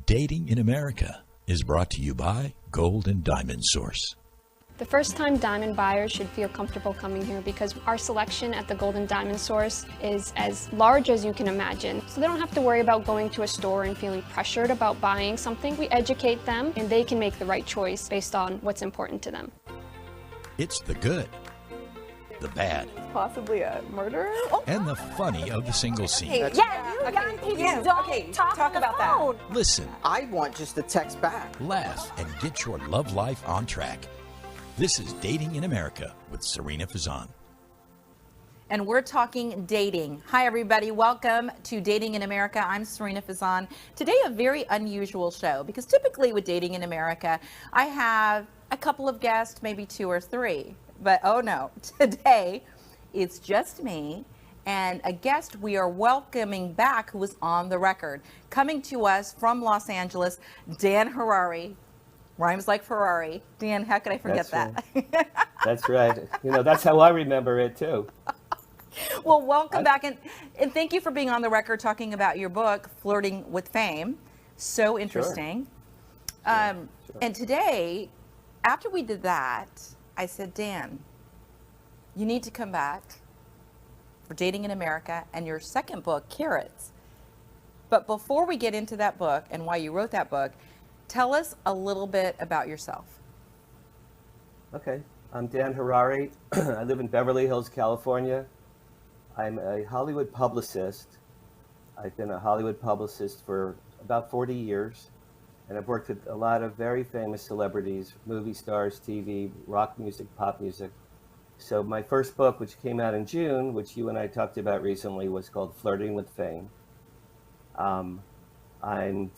Dating in America is brought to you by Gold and Diamond Source. The first-time diamond buyers should feel comfortable coming here because our selection at the Gold and Diamond Source is as large as you can imagine. So they don't have to worry about going to a store and feeling pressured about buying something. We educate them and they can make the right choice based on what's important to them. It's the good, the bad, Possibly a murderer? Oh. and the funny of the single scene. Yeah, you young people don't talk about that. Listen, I want just a text back. laugh, and get your love life on track. This is Dating in America with Sarina Fazan. And we're talking dating. Hi, everybody. Welcome to Dating in America. I'm Sarina Fazan. Today, a very unusual show because typically with Dating in America, I have a couple of guests, maybe two or three. But oh no, today it's just me and a guest we are welcoming back who was on the record. Coming to us from Los Angeles, Dan Harary. Rhymes like Ferrari. Dan, how could I forget that? Right. That's right. You know, that's how I remember it too. Well, welcome back, and thank you for being on the record talking about your book, Flirting with Fame. So interesting. Sure. And today, after we did that, I said, Dan, you need to come back for Dating in America and your second book, Carrots. But before we get into that book and why you wrote that book, tell us a little bit about yourself. Okay. I'm Dan Harary. I live in Beverly Hills, California. I'm a Hollywood publicist. I've been a Hollywood publicist for about 40 years. And I've worked with a lot of very famous celebrities, movie stars, TV, rock music, pop music. So my first book, which came out in June, which you and I talked about recently, was called Flirting with Fame. I'm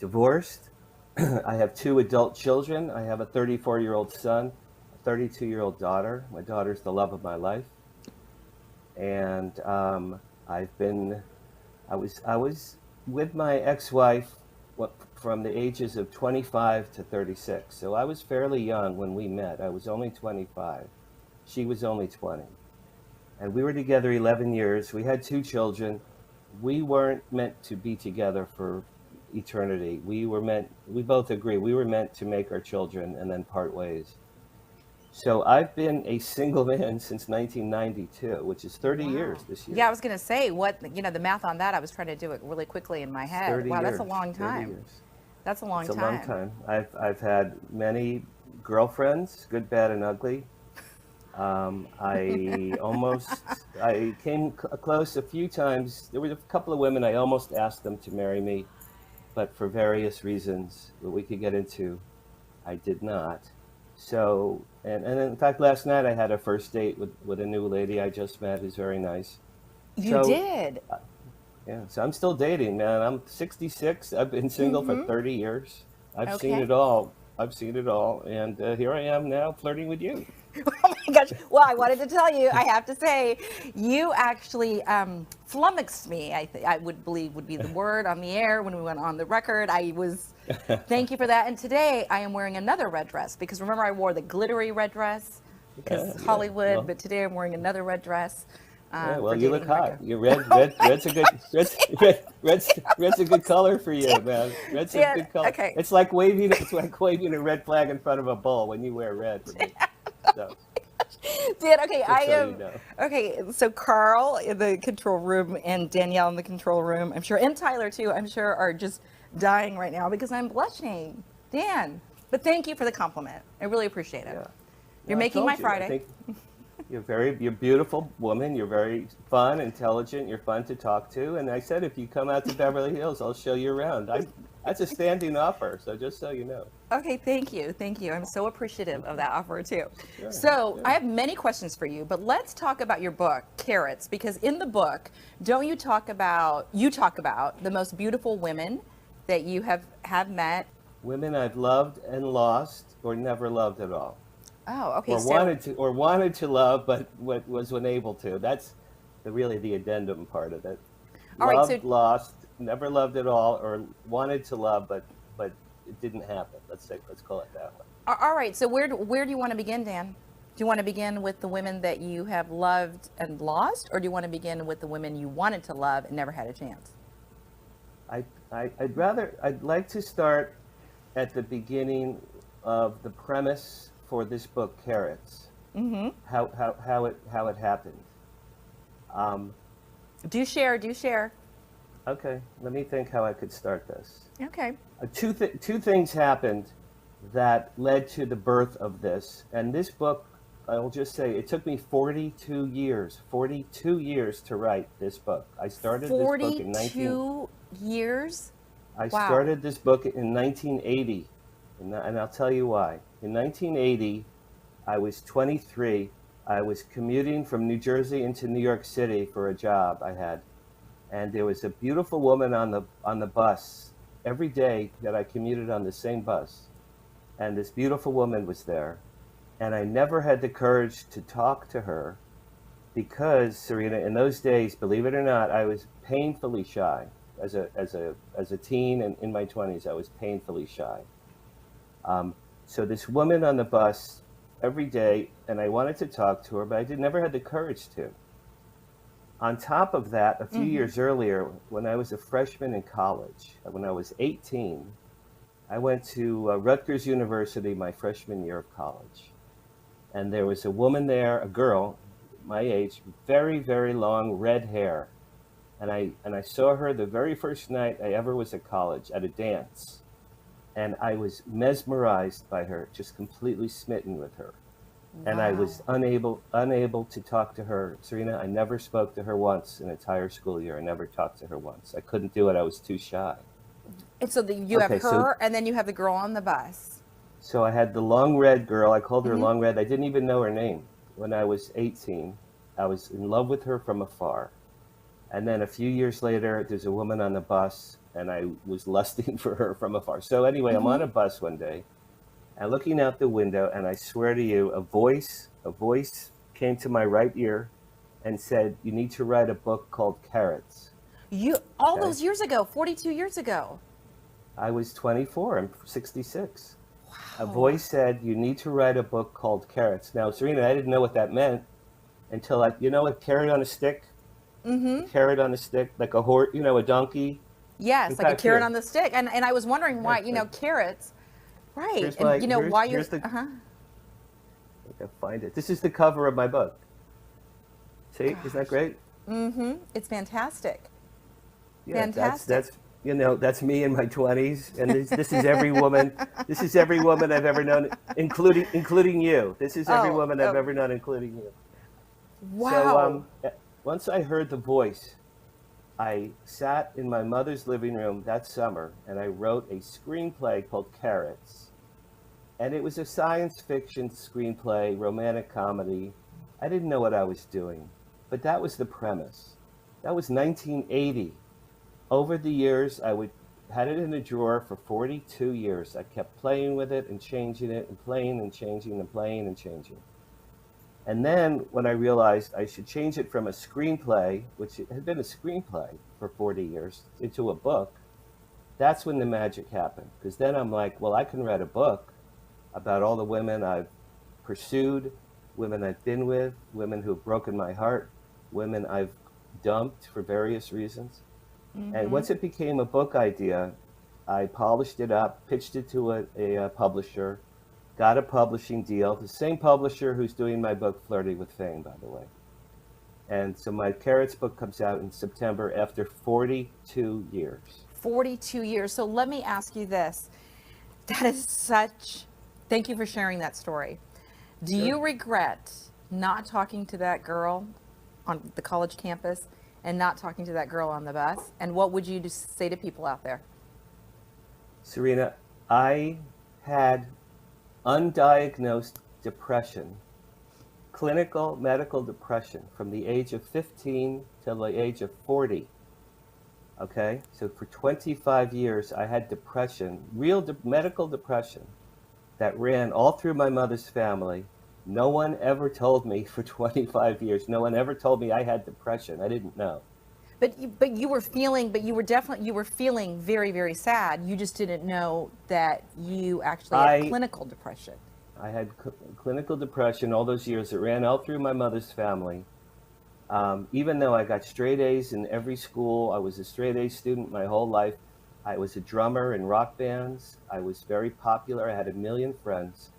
divorced. I have two adult children. I have a 34-year-old son, a 32-year-old daughter. My daughter's the love of my life. And I was with my ex-wife from the ages of 25 to 36. So I was fairly young when we met. I was only 25. She was only 20. And we were together 11 years. We had two children. We weren't meant to be together for eternity. We both agree, we were meant to make our children and then part ways. So I've been a single man since 1992, which is 30 years this year. Yeah, I was going to say, the math on that, I was trying to do it really quickly in my head. 30 wow, years, that's a long time. 30 years. That's a long It's time. a long time. I've had many girlfriends, good, bad, and ugly. I came close a few times. There were a couple of women I almost asked them to marry me, but for various reasons that we could get into, I did not. So, and in fact, last night I had a first date with a new lady I just met who's very nice. You did? Yeah, so I'm still dating, man. I'm 66. I've been single for 30 years. I've seen it all. And here I am now flirting with you. Oh my gosh. Well, I wanted to tell you, I have to say, you actually flummoxed me, I would believe would be the word on the air when we went on the record. Thank you for that. And today I am wearing another red dress because remember I wore the glittery red dress because Hollywood, but today I'm wearing another red dress. Well, you look hot. You're red's a good color for you, man. Red's a good color. Okay. It's like waving a red flag in front of a bull when you wear red. So, Dan, okay, you know. Okay, so Carl in the control room and Danielle in the control room, I'm sure, and Tyler too, I'm sure are just dying right now because I'm blushing. Dan, but thank you for the compliment. I really appreciate it. Yeah. You're making my Friday. You're a beautiful woman. You're very fun, intelligent. You're fun to talk to. And I said, if you come out to Beverly Hills, I'll show you around. That's a standing offer. So just so you know. Okay, thank you. I'm so appreciative of that offer too. Sure. I have many questions for you, but let's talk about your book, Carrots, because in the book, don't you talk about the most beautiful women that you have met? Women I've loved and lost, or never loved at all. Oh, okay. Or wanted to love, but was unable to. That's really the addendum part of it. Loved, lost, never loved at all, or wanted to love, but it didn't happen. Let's call it that way. All right. So where do you want to begin, Dan? Do you want to begin with the women that you have loved and lost, or do you want to begin with the women you wanted to love and never had a chance? I'd like to start at the beginning of the premise for this book, Carrots. Mm-hmm. How it happened. Do share. Okay, let me think how I could start this. Okay. Two things happened that led to the birth of this. And this book, I will just say, it took me 42 years to write this book. I started this book in 42 years? I Wow. started this book in 1980, and I'll tell you why. In 1980, I was 23. I was commuting from New Jersey into New York City for a job I had. And there was a beautiful woman on the bus every day that I commuted on the same bus. And this beautiful woman was there. And I never had the courage to talk to her because, Sarina, in those days, believe it or not, I was painfully shy. As a teen and in my 20s, I was painfully shy. So this woman on the bus every day, and I wanted to talk to her, but I never had the courage to. On top of that, a few years earlier, when I was a freshman in college, when I was 18, I went to Rutgers University my freshman year of college. And there was a woman there, a girl, my age, very, very long red hair. And I saw her the very first night I ever was at college at a dance. And I was mesmerized by her, just completely smitten with her. Wow. And I was unable to talk to her. Sarina, I never spoke to her once an entire school year. I never talked to her once. I couldn't do it. I was too shy. And so you have her, and then you have the girl on the bus. So I had the long red girl. I called her Long Red. I didn't even know her name. When I was 18, I was in love with her from afar. And then a few years later, there's a woman on the bus, and I was lusting for her from afar. So anyway, I'm on a bus one day, and looking out the window, and I swear to you, a voice came to my right ear and said, "You need to write a book called Carrots." Those years ago, 42 years ago. I was 24. I'm 66. Wow. A voice said, "You need to write a book called Carrots." Now, Sarina, I didn't know what that meant until a carrot on a stick? A carrot on a stick, like a horse, a donkey. Yes, like a carrot on the stick. And I was wondering why, carrots, right. Here's and why you're, I can find it. This is the cover of my book. See, Isn't that great? It's fantastic. Yeah, fantastic. That's me in my 20s, and this is every woman. This is every woman I've ever known, including you. This is every woman I've ever known, including you. Wow. So once I heard the voice, I sat in my mother's living room that summer, and I wrote a screenplay called Carrots. And it was a science fiction screenplay, romantic comedy. I didn't know what I was doing, but that was the premise. That was 1980. Over the years, had it in a drawer for 42 years. I kept playing with it and changing it and playing and changing and playing and changing. And then when I realized I should change it from a screenplay, which had been a screenplay for 40 years, into a book, that's when the magic happened. Because then I'm like, well, I can write a book about all the women I've pursued, women I've been with, women who've broken my heart, women I've dumped for various reasons. And once it became a book idea, I polished it up, pitched it to a publisher, got a publishing deal, the same publisher who's doing my book, Flirting with Fame, by the way. And so my Carrots book comes out in September after 42 years. 42 years. So let me ask you this. Thank you for sharing that story. Do you regret not talking to that girl on the college campus and not talking to that girl on the bus? And what would you say to people out there? Sarina, I had undiagnosed depression, clinical medical depression from the age of 15 till the age of 40. Okay, so for 25 years I had depression, medical depression that ran all through my mother's family. No one ever told me for 25 years, no one ever told me I had depression. I didn't know. But you were feeling very, very sad. You just didn't know that you actually had clinical depression. I had clinical depression all those years. It ran all through my mother's family. Even though I got straight A's in every school, I was a straight A student my whole life. I was a drummer in rock bands. I was very popular. I had 1,000,000 friends.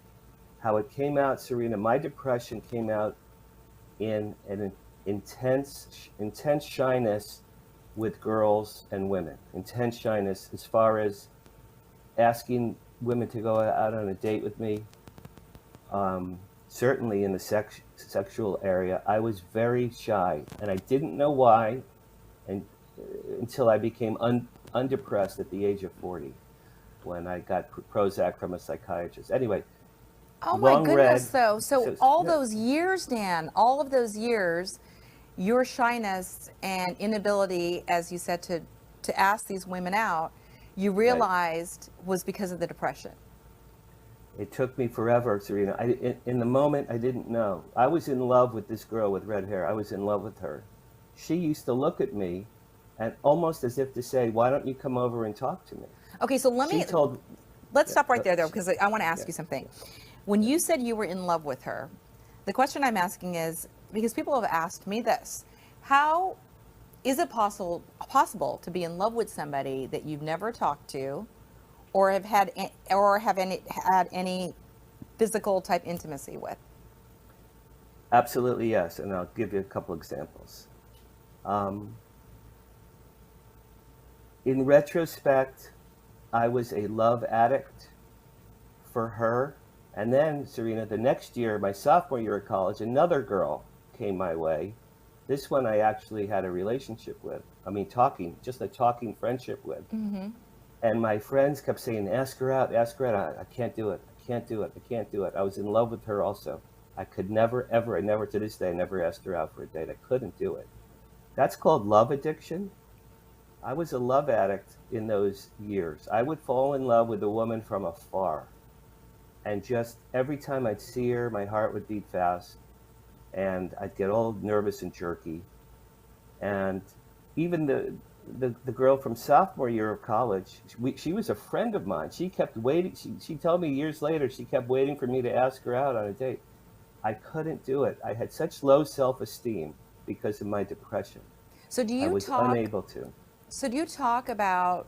How it came out, Sarina, my depression came out in an intense shyness with girls and women. Intense shyness as far as asking women to go out on a date with me. Certainly in the sexual area, I was very shy, and I didn't know why, and until I became undepressed at the age of 40, when I got Prozac from a psychiatrist. Anyway, oh my goodness, though. So all those years, Dan, all of those years, your shyness and inability, as you said, to ask these women out, you realized was because of the depression. It took me forever, Sarina. In the moment, I didn't know. I was in love with this girl with red hair. I was in love with her. She used to look at me and almost as if to say, why don't you come over and talk to me? Okay, so let's stop right there, though, because I want to ask you something. When you said you were in love with her, the question I'm asking is, because people have asked me this, how is it possible to be in love with somebody that you've never talked to, or have had any physical type intimacy with? Absolutely, yes, and I'll give you a couple examples. In retrospect, I was a love addict for her. And then, Sarina, the next year, my sophomore year of college, another girl came my way. This one I actually had a relationship with. I mean, just a talking friendship with. Mm-hmm. And my friends kept saying, ask her out, ask her out. I can't do it. I can't do it. I can't do it. I was in love with her also. I could never, ever, to this day, never asked her out for a date. I couldn't do it. That's called love addiction. I was a love addict in those years. I would fall in love with a woman from afar. And just every time I'd see her, my heart would beat fast. And I'd get all nervous and jerky. And even the girl from sophomore year of college, she was a friend of mine. She kept waiting. She told me years later, she kept waiting for me to ask her out on a date. I couldn't do it. I had such low self-esteem because of my depression. So I was unable to. So do you talk about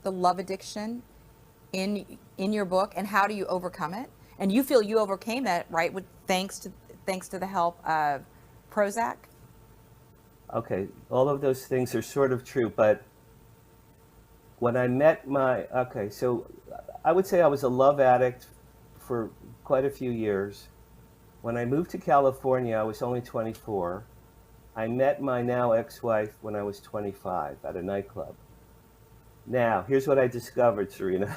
the love addiction in your book, and how do you overcome it? And you feel you overcame it, right, with thanks to the help of Prozac? Okay, all of those things are sort of true, but when I met so I would say I was a love addict for quite a few years. When I moved to California, I was only 24. I met my now ex-wife when I was 25 at a nightclub. Now, here's what I discovered, Sarina.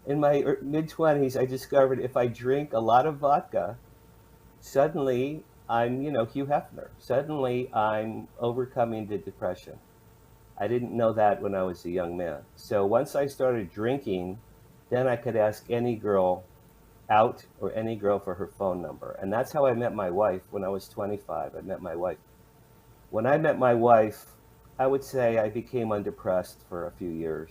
In my mid-20s, I discovered if I drink a lot of vodka, suddenly I'm, Hugh Hefner. Suddenly I'm overcoming the depression. I didn't know that when I was a young man. So once I started drinking, then I could ask any girl out or any girl for her phone number. And that's how I met my wife when I was 25. I met my wife. When I met my wife, I would say I became undepressed for a few years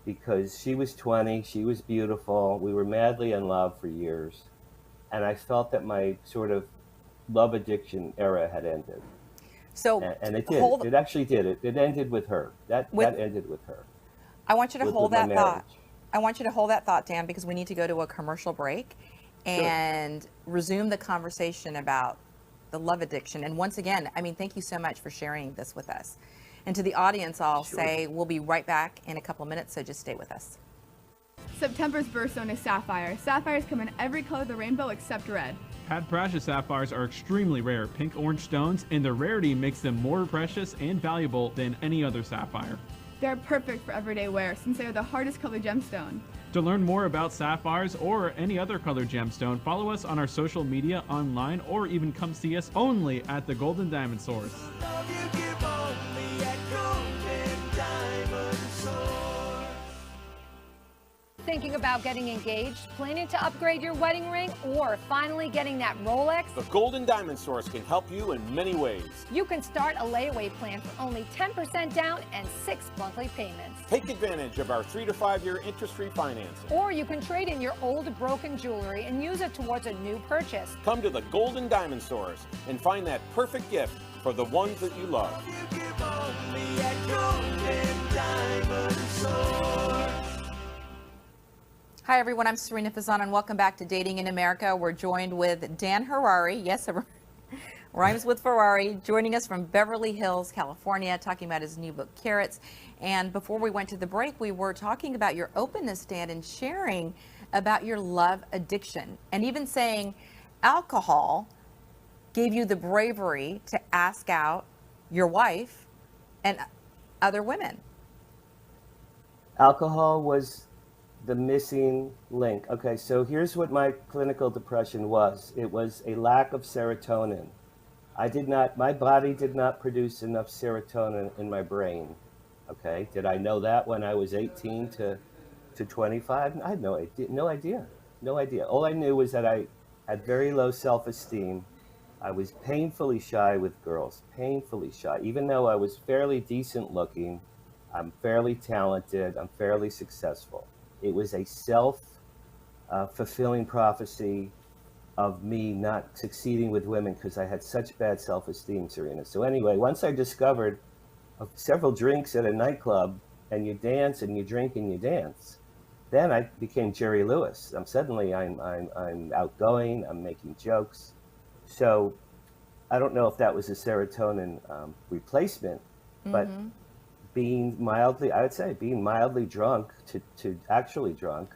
because she was 20, she was beautiful, we were madly in love for years, and I felt that my sort of love addiction era had ended. So and it did. It actually did. It ended with her. That ended with her. I want you to hold that thought. I want you to hold that thought, Dan, because we need to go to a commercial break and resume the conversation about the love addiction. And once again, thank you so much for sharing this with us. And to the audience, I'll say we'll be right back in a couple of minutes, so just stay with us. September's birthstone is sapphire. Sapphires come in every color of the rainbow except red. Pat Precious sapphires are extremely rare pink-orange stones, and their rarity makes them more precious and valuable than any other sapphire. They're perfect for everyday wear since they are the hardest colored gemstone. To learn more about sapphires or any other colored gemstone, follow us on our social media, online, or even come see us only at the Golden Diamond Source. Thinking about getting engaged, planning to upgrade your wedding ring, or finally getting that Rolex? The Golden Diamond Source can help you in many ways. You can start a layaway plan for only 10% down and 6 monthly payments. Take advantage of our 3 to 5 year interest-free financing. Or you can trade in your old broken jewelry and use it towards a new purchase. Come to the Golden Diamond Source and find that perfect gift for the ones that you love. Hi everyone, I'm Sarina Fazan and welcome back to Dating in America. We're joined with Dan Harary, yes, rhymes with Ferrari, joining us from Beverly Hills, California, talking about his new book, Carrots. And before we went to the break, we were talking about your openness, Dan, and sharing about your love addiction, and even saying alcohol gave you the bravery to ask out your wife and other women. Alcohol was the missing link. Okay, so here's what my clinical depression was. It was a lack of serotonin. My body did not produce enough serotonin in my brain. Okay, did I know that when I was 18 to 25? I had no idea. All I knew was that I had very low self-esteem. I was painfully shy with girls, painfully shy. Even though I was fairly decent looking, I'm fairly talented, I'm fairly successful. It was a self-fulfilling prophecy of me not succeeding with women because I had such bad self-esteem, Sarina. So anyway, once I discovered several drinks at a nightclub, and you dance and you drink and you dance, then I became Jerry Lewis. Suddenly I'm outgoing, I'm making jokes. So I don't know if that was a serotonin replacement, but being mildly drunk to actually drunk,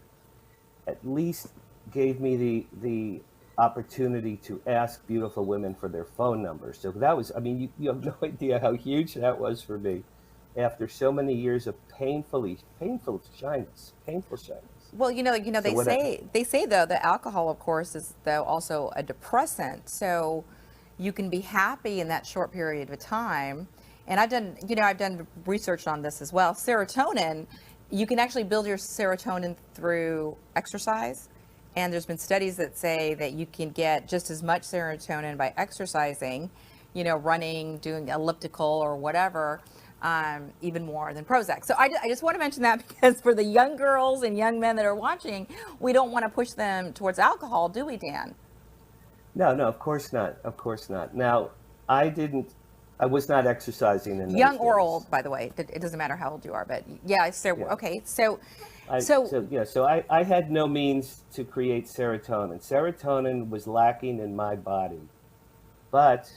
at least gave me the opportunity to ask beautiful women for their phone numbers. So that was, you have no idea how huge that was for me after so many years of painful shyness. Well, they say though that alcohol, of course, is though also a depressant. So you can be happy in that short period of time. And I've done research on this as well. Serotonin, you can actually build your serotonin through exercise. And there's been studies that say that you can get just as much serotonin by exercising, running, doing elliptical or whatever, even more than Prozac. So I just want to mention that because for the young girls and young men that are watching, we don't want to push them towards alcohol, do we, Dan? No, of course not. Of course not. Now, I was not exercising in those young days. Or old, by the way. It doesn't matter how old you are, but yeah. Okay. So I had no means to create serotonin. Serotonin was lacking in my body, but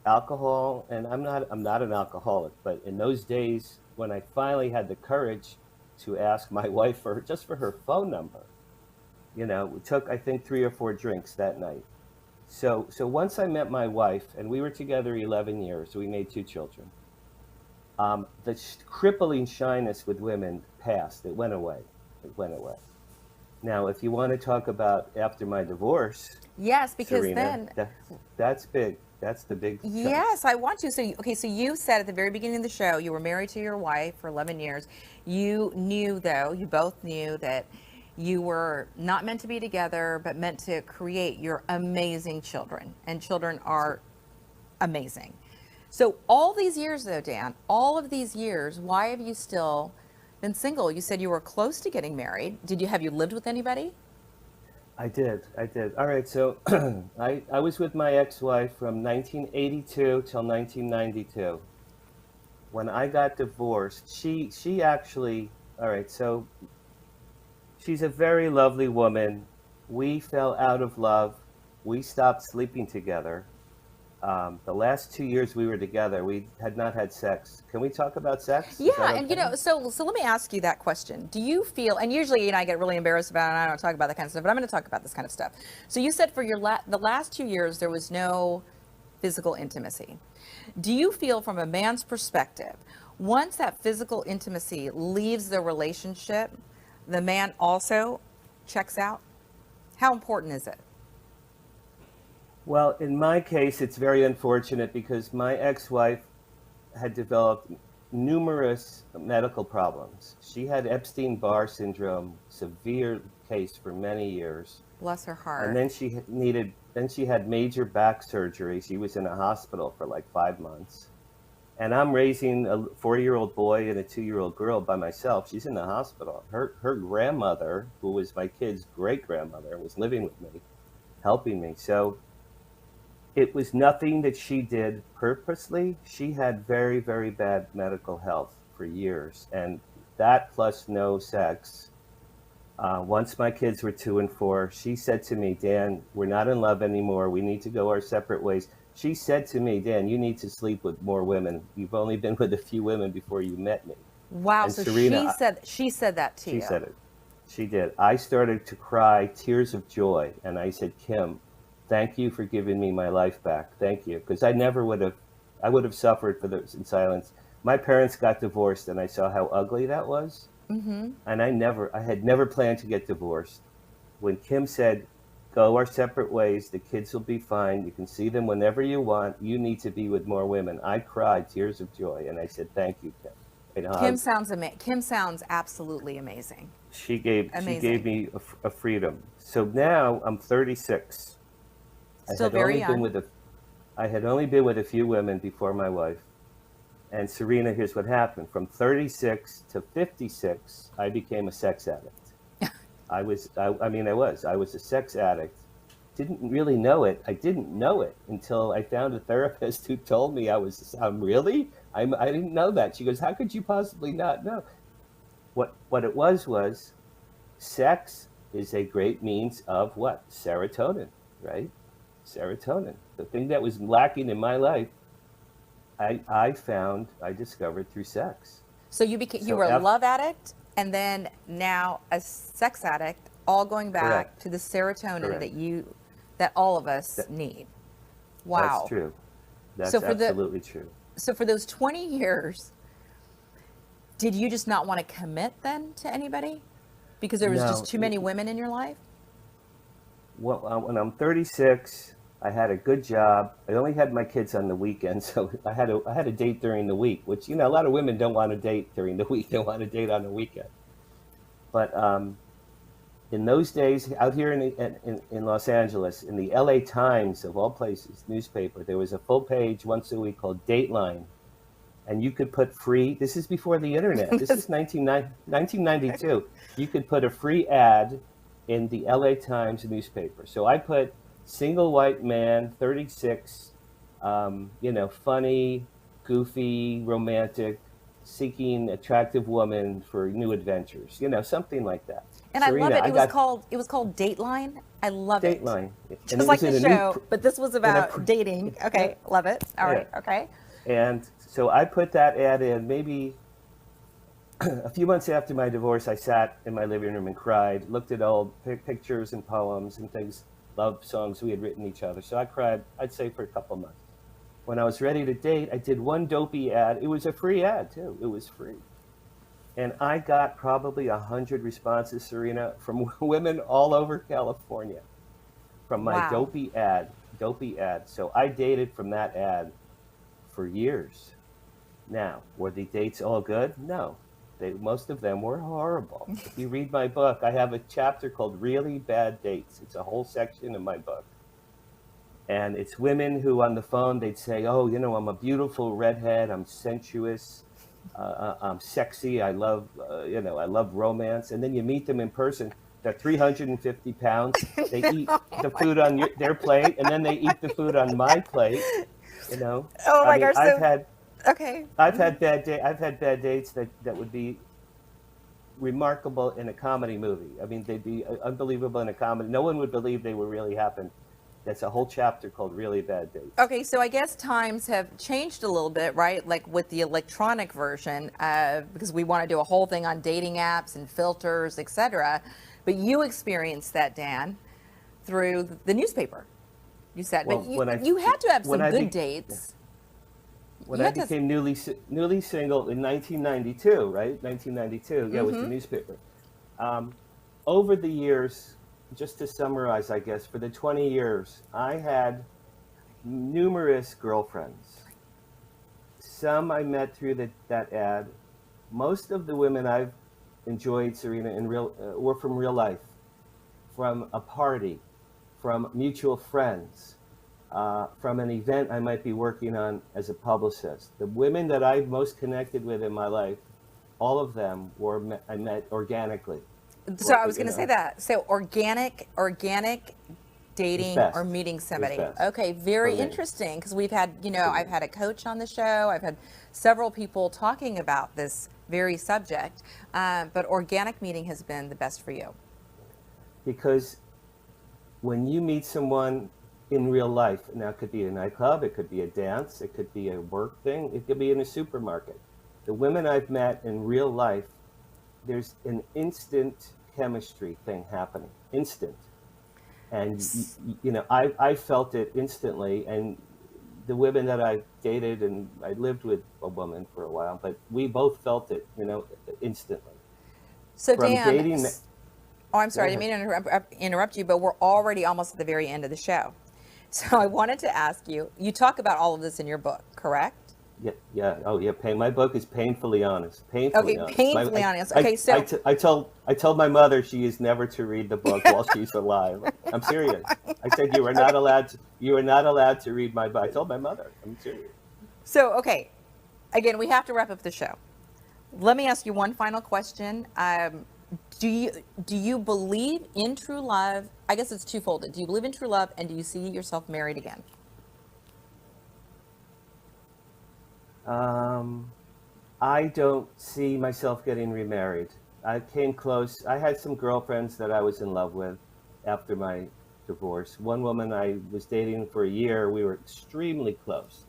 alcohol, and I'm not an alcoholic, but in those days when I finally had the courage to ask my wife for her phone number, it took I think 3 or 4 drinks that night. So once I met my wife, and we were together 11 years, we made 2 children. The crippling shyness with women passed. It went away. Now, if you want to talk about after my divorce, yes, because Sarina, that's big. That's the big chunk. Yes, I want to. So you said at the very beginning of the show, you were married to your wife for 11 years. You both knew that you were not meant to be together, but meant to create your amazing children. And children are amazing. So all these years though, Dan, all of these years, why have you still been single? You said you were close to getting married. Have you lived with anybody? I did. All right, so I was with my ex-wife from 1982 till 1992. When I got divorced, she actually, all right, so she's a very lovely woman. We fell out of love. We stopped sleeping together. The last 2 years we were together, we had not had sex. Can we talk about sex? Yeah, and so let me ask you that question. Do you feel, and usually I get really embarrassed about it, and I don't talk about that kind of stuff, but I'm going to talk about this kind of stuff. So you said for the last 2 years there was no physical intimacy. Do you feel from a man's perspective, once that physical intimacy leaves the relationship, the man also checks out? How important is it? Well, in my case, it's very unfortunate because my ex-wife had developed numerous medical problems. She had Epstein-Barr syndrome, severe case for many years. Bless her heart. And then she had major back surgery. She was in a hospital for like 5 months. And I'm raising a 4-year-old boy and a 2-year-old girl by myself. She's in the hospital. Her grandmother, who was my kid's great-grandmother, was living with me, helping me. So it was nothing that she did purposely. She had very, very bad medical health for years. And that plus no sex. Once my kids were 2 and 4, she said to me, Dan, we're not in love anymore. We need to go our separate ways. She said to me, Dan, you need to sleep with more women. You've only been with a few women before you met me. Wow. And so Sarina, she said that to you. She said it. She did. I started to cry tears of joy. And I said, Kim, thank you for giving me my life back. Thank you. Because I would have suffered for this in silence. My parents got divorced and I saw how ugly that was. Mm-hmm. And I had never planned to get divorced. When Kim said, go our separate ways, the kids will be fine, you can see them whenever you want, you need to be with more women, I cried tears of joy. And I said, thank you, Kim. Kim sounds absolutely amazing. She gave me a freedom. So now I'm 36. Still very young. I had only been with a few women before my wife. And Sarina, here's what happened. From 36 to 56, I became a sex addict. I was a sex addict. Didn't really know it. I didn't know it until I found a therapist who told me I didn't know that. She goes, how could you possibly not know? What it was sex is a great means of what? Serotonin, right? Serotonin. The thing that was lacking in my life, I discovered through sex. So you were a love addict and then now a sex addict, all going back Correct. to the serotonin Correct. that all of us need. Wow. That's true. That's so absolutely true. So for those 20 years, did you just not want to commit then to anybody? Because there was just too many women in your life? Well, when I'm 36, I had a good job. I only had my kids on the weekend, so I had a date during the week, which, a lot of women don't want to date during the week. They want to date on the weekend. But in those days, out here in Los Angeles, in the LA Times, of all places, newspaper, there was a full page once a week called Dateline. And you could put free, this is before the internet, this is 1992. You could put a free ad in the LA Times newspaper. So I put single white man, 36, funny, goofy, romantic, seeking attractive woman for new adventures, something like that. And Sarina, I love it. It was called Dateline. I love it. Dateline. Just like the show, but this was about dating. Okay, love it. All right, okay. And so I put that ad in maybe a few months after my divorce. I sat in my living room and cried, looked at old pictures and poems and things, love songs we had written each other. So I cried, I'd say, for a couple months. When I was ready to date, I did one dopey ad. It was a free ad, too. It was free. And I got probably 100 responses, Sarina, from women all over California from my dopey ad. So I dated from that ad for years. Now, were the dates all good? No. Most of them were horrible. If you read my book, I have a chapter called Really Bad Dates. It's a whole section in my book. And it's women who on the phone, they'd say, oh, I'm a beautiful redhead. I'm sensuous. I'm sexy. I love romance. And then you meet them in person. They're 350 pounds. They eat the food on their plate, and then they eat the food on my plate. Oh my gosh! I've had bad dates that would be remarkable in a comedy movie. I mean, they'd be unbelievable in a comedy. No one would believe they were really happened. That's a whole chapter called Really Bad Dates. Okay, so I guess times have changed a little bit, right? Like with the electronic version, because we want to do a whole thing on dating apps and filters, etc. But you experienced that, Dan, through the newspaper. You said, but you had to have some good dates. When I became newly single in 1992, right? 1992, yeah, it was the newspaper. Over the years, just to summarize, I guess, for the 20 years, I had numerous girlfriends. Some I met through that ad. Most of the women I've enjoyed, Sarina, were from real life, from a party, from mutual friends, from an event I might be working on as a publicist. The women that I most connected with in my life, all of them I met organically. So I was going to say that. So organic dating or meeting somebody. Okay, very interesting, because we've had, I've had a coach on the show. I've had several people talking about this very subject, but organic meeting has been the best for you. Because when you meet someone in real life, now it could be a nightclub, it could be a dance, it could be a work thing, it could be in a supermarket. The women I've met in real life, there's an instant chemistry thing happening, instant. And, I felt it instantly. And the women that I dated, and I lived with a woman for a while, but we both felt it, instantly. So Dan, I'm sorry, I didn't mean to interrupt you, but we're already almost at the very end of the show. So I wanted to ask you, you talk about all of this in your book, correct? Yeah. Oh, yeah. My book is painfully honest. Painfully honest. Painfully honest. Okay, so I told my mother she is never to read the book while she's alive. I'm serious. I said you are not allowed to read my book. I told my mother. I'm serious. So okay, again, we have to wrap up the show. Let me ask you one final question. Do you believe in true love? I guess it's twofold. Do you believe in true love, and do you see yourself married again? I don't see myself getting remarried. I came close. I had some girlfriends that I was in love with after my divorce. One woman I was dating for a year. We were extremely close,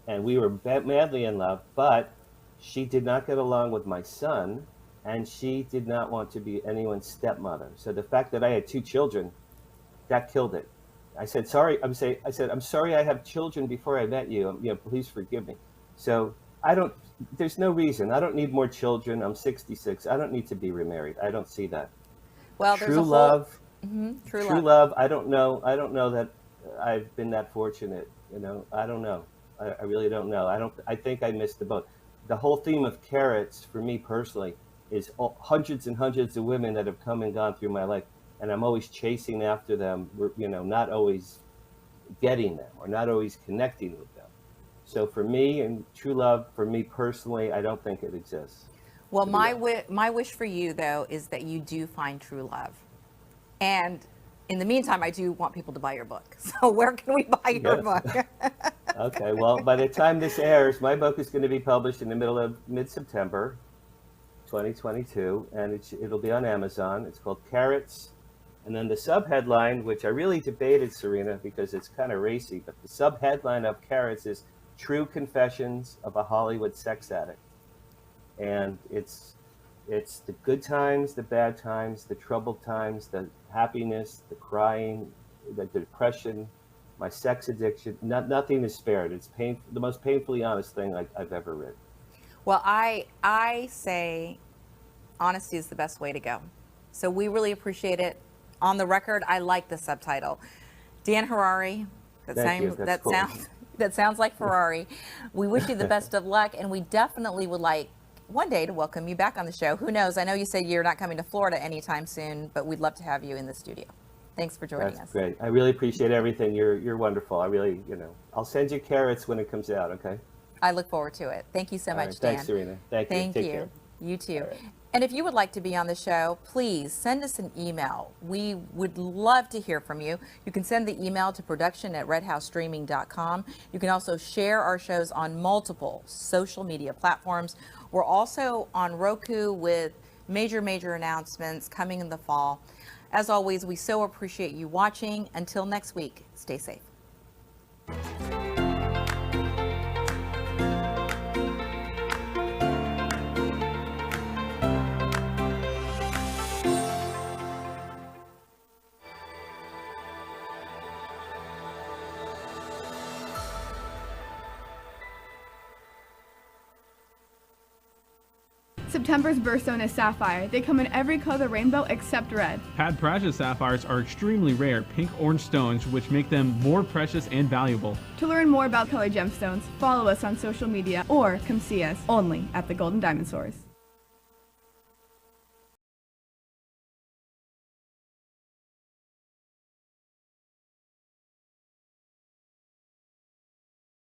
and we were madly in love, but she did not get along with my son, and she did not want to be anyone's stepmother. So the fact that I had 2 children, that killed it. I said, sorry. I'm sorry I have children before I met you. Please forgive me. So there's no reason. I don't need more children. I'm 66. I don't need to be remarried. I don't see that. Well, true love. True love. I don't know that I've been that fortunate. I don't know. I really don't know. I think I missed the boat. The whole theme of carrots for me personally is hundreds and hundreds of women that have come and gone through my life. And I'm always chasing after them, not always getting them or not always connecting with them. So for me, and true love, for me personally, I don't think it exists. Well, my wish for you, though, is that you do find true love. And in the meantime, I do want people to buy your book. So where can we buy your book? Okay, well, by the time this airs, my book is going to be published in the middle of mid-September 2022, and it'll be on Amazon. It's called Carrots. And then the subheadline, which I really debated, Sarina, because it's kind of racy, but the subheadline of Carrots is True Confessions of a Hollywood Sex Addict. And it's the good times, the bad times, the troubled times, the happiness, the crying, the depression, my sex addiction. Nothing is spared. It's the most painfully honest thing I've ever read. Well, I say honesty is the best way to go. So we really appreciate it. On the record, I like the subtitle. Dan Harary, that sounds like Ferrari. We wish you the best of luck, and we definitely would like one day to welcome you back on the show. Who knows? I know you said you're not coming to Florida anytime soon, but we'd love to have you in the studio. Thanks for joining us. That's great. I really appreciate everything. You're wonderful. I really, I'll send you carrots when it comes out, okay? I look forward to it. Thank you so much, Dan. Thanks, Sarina. Thank you. Take care. You too. And if you would like to be on the show, please send us an email. We would love to hear from you. You can send the email to production@redhousestreaming.com. You can also share our shows on multiple social media platforms. We're also on Roku with major announcements coming in the fall. As always, we so appreciate you watching. Until next week, stay safe. September's birthstone is sapphire. They come in every color of the rainbow except red. Pad Precious sapphires are extremely rare pink-orange stones, which make them more precious and valuable. To learn more about colored gemstones, follow us on social media or come see us only at the Golden Diamond Source.